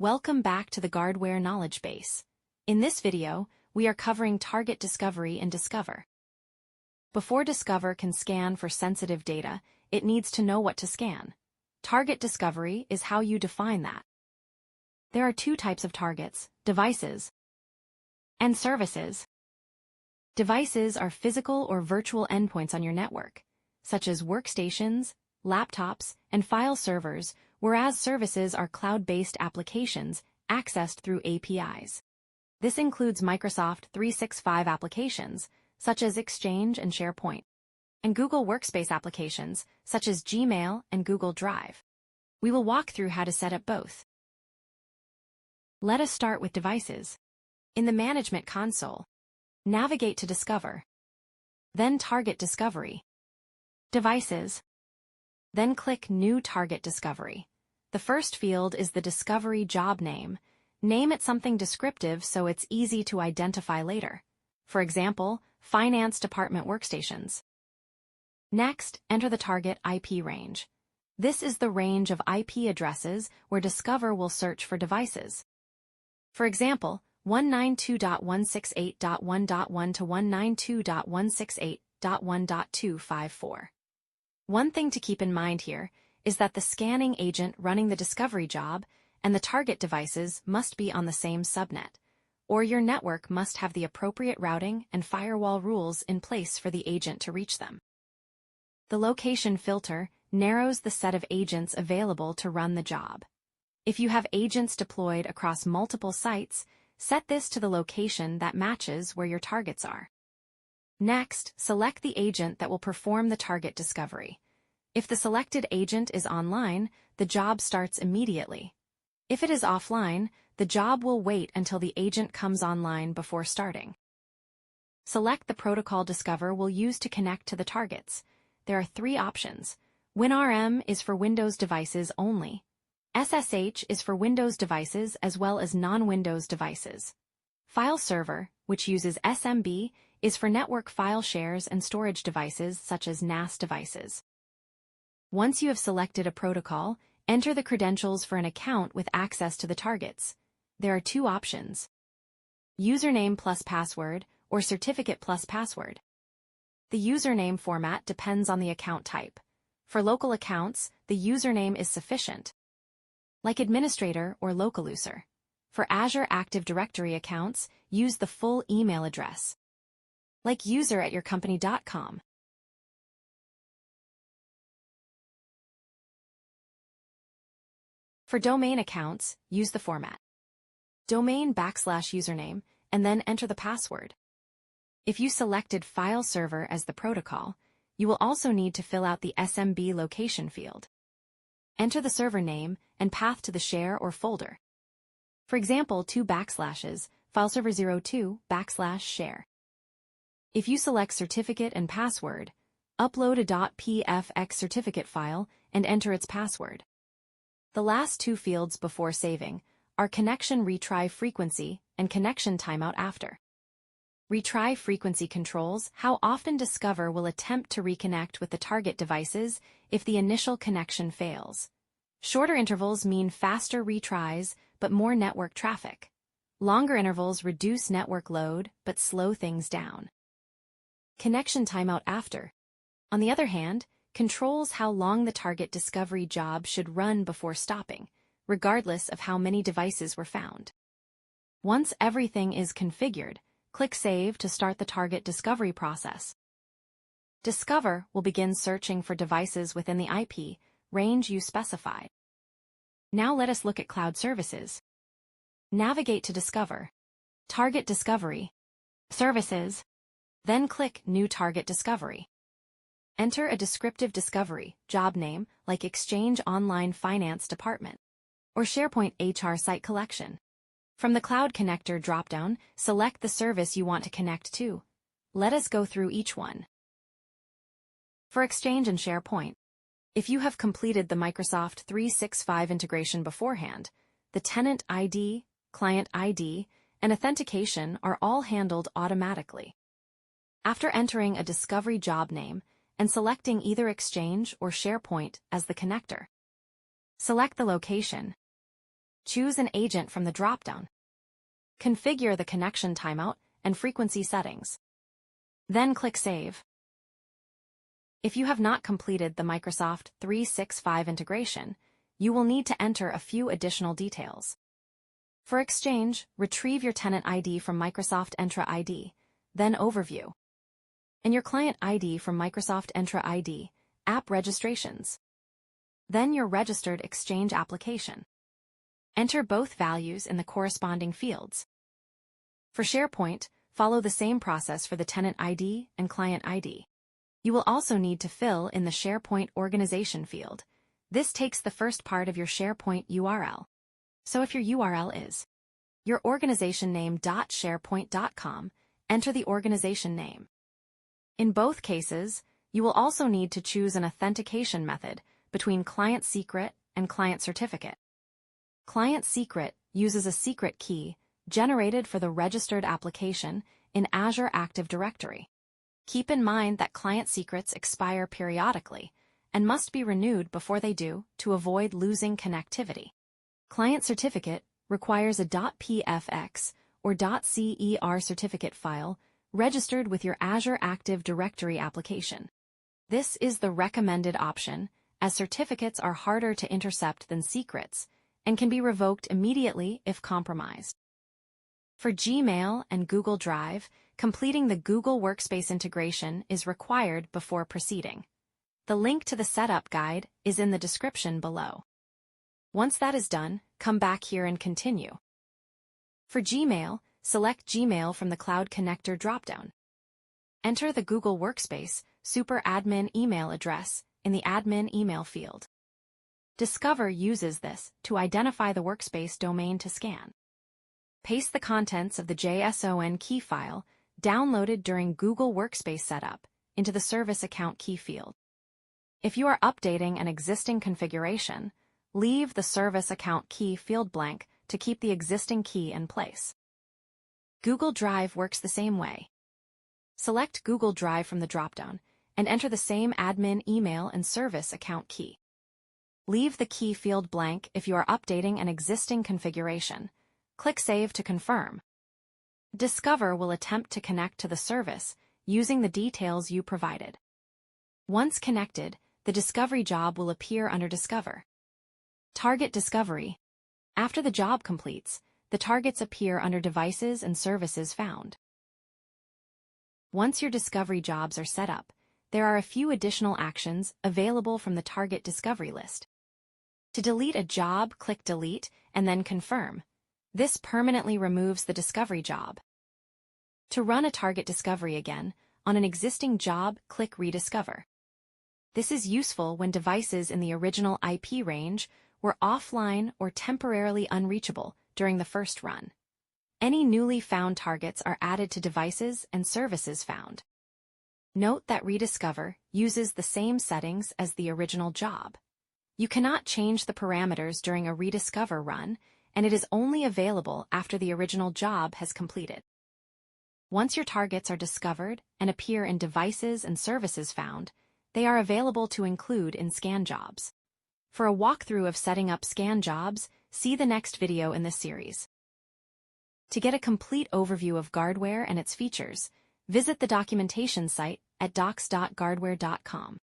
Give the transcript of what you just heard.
Welcome back to the GuardWare knowledge base. In this video, we are covering target discovery in Discover. Before Discover can scan for sensitive data, it needs to know what to scan. Target discovery is how you define that. There are two types of targets: devices and services. Devices are physical or virtual endpoints on your network, such as workstations, laptops, and file servers, whereas services are cloud-based applications accessed through APIs. This includes Microsoft 365 applications, such as Exchange and SharePoint, and Google Workspace applications, such as Gmail and Google Drive. We will walk through how to set up both. Let us start with devices. In the Management Console, navigate to Discover, then Target Discovery, Devices, then click New Target Discovery. The first field is the Discovery job name. Name it something descriptive so it's easy to identify later. For example, Finance Department Workstations. Next, enter the target IP range. This is the range of IP addresses where Discover will search for devices. For example, 192.168.1.1 to 192.168.1.254. One thing to keep in mind here is that the scanning agent running the discovery job and the target devices must be on the same subnet, or your network must have the appropriate routing and firewall rules in place for the agent to reach them. The location filter narrows the set of agents available to run the job. If you have agents deployed across multiple sites, set this to the location that matches where your targets are. Next, select the agent that will perform the target discovery. If the selected agent is online, the job starts immediately. If it is offline, the job will wait until the agent comes online before starting. Select the protocol Discover will use to connect to the targets. There are three options. WinRM is for Windows devices only. SSH is for Windows devices as well as non-Windows devices. File Server, which uses SMB, is for network file shares and storage devices such as NAS devices. Once you have selected a protocol, enter the credentials for an account with access to the targets. There are two options: username plus password or certificate plus password. The username format depends on the account type. For local accounts, the username is sufficient, like administrator or local user. For Azure Active Directory accounts, use the full email address, like user@yourcompany.com. For domain accounts, use the format domain \username and then enter the password. If you selected File Server as the protocol, you will also need to fill out the SMB location field. Enter the server name and path to the share or folder. For example, fileserver02/share. If you select certificate and password, upload a .pfx certificate file and enter its password. The last two fields before saving are connection retry frequency and connection timeout after. Retry frequency controls how often Discover will attempt to reconnect with the target devices if the initial connection fails. Shorter intervals mean faster retries but more network traffic. Longer intervals reduce network load but slow things down. Connection timeout after, on the other hand, controls how long the target discovery job should run before stopping, regardless of how many devices were found. Once everything is configured, click Save to start the target discovery process. Discover will begin searching for devices within the IP range you specified. Now let us look at cloud services. Navigate to Discover, Target Discovery, Services, then click New Target Discovery. Enter a descriptive discovery job name like Exchange Online Finance Department or SharePoint HR Site Collection. From the Cloud Connector dropdown, select the service you want to connect to. Let us go through each one. For Exchange and SharePoint, if you have completed the Microsoft 365 integration beforehand, the tenant ID, client ID, and authentication are all handled automatically. After entering a discovery job name and selecting either Exchange or SharePoint as the connector, select the location. choose an agent from the dropdown. Configure the connection timeout and frequency settings. Then click Save. If you have not completed the Microsoft 365 integration, you will need to enter a few additional details. For Exchange, retrieve your tenant ID from Microsoft Entra ID, then Overview, and your client ID from Microsoft Entra ID, App Registrations. Then your registered Exchange application. Enter both values in the corresponding fields. For SharePoint, follow the same process for the tenant ID and client ID. You will also need to fill in the SharePoint organization field. This takes the first part of your SharePoint URL. So if your URL is your organization name.sharepoint.com, enter the organization name. In both cases, you will also need to choose an authentication method between client secret and client certificate. Client secret uses a secret key generated for the registered application in Azure Active Directory. Keep in mind that client secrets expire periodically and must be renewed before they do to avoid losing connectivity. Client certificate requires a .pfx or .cer certificate file registered with your Azure Active Directory application. This is the recommended option, as certificates are harder to intercept than secrets and can be revoked immediately if compromised. For Gmail and Google Drive, completing the Google Workspace integration is required before proceeding. The link to the setup guide is in the description below. Once that is done, come back here and continue. For Gmail, select Gmail from the Cloud Connector dropdown. Enter the Google Workspace super admin email address in the admin email field. Discover uses this to identify the workspace domain to scan. Paste the contents of the JSON key file downloaded during Google Workspace setup into the service account key field. If you are updating an existing configuration, leave the service account key field blank to keep the existing key in place. Google Drive works the same way. Select Google Drive from the dropdown and enter the same admin email and service account key. Leave the key field blank if you are updating an existing configuration. Click Save to confirm. Discover will attempt to connect to the service using the details you provided. Once connected, the discovery job will appear under Discover. Target discovery. After the job completes, the targets appear under Devices and Services Found. Once your discovery jobs are set up, there are a few additional actions available from the target discovery list. To delete a job, click Delete and then Confirm. This permanently removes the discovery job. To run a target discovery again, on an existing job, click Rediscover. This is useful when devices in the original IP range were offline or temporarily unreachable during the first run. Any newly found targets are added to Devices and Services Found. Note that Rediscover uses the same settings as the original job. You cannot change the parameters during a Rediscover run, and it is only available after the original job has completed. Once your targets are discovered and appear in Devices and Services Found, they are available to include in scan jobs. For a walkthrough of setting up scan jobs, see the next video in this series. To get a complete overview of GuardWare and its features, visit the documentation site at docs.guardware.com.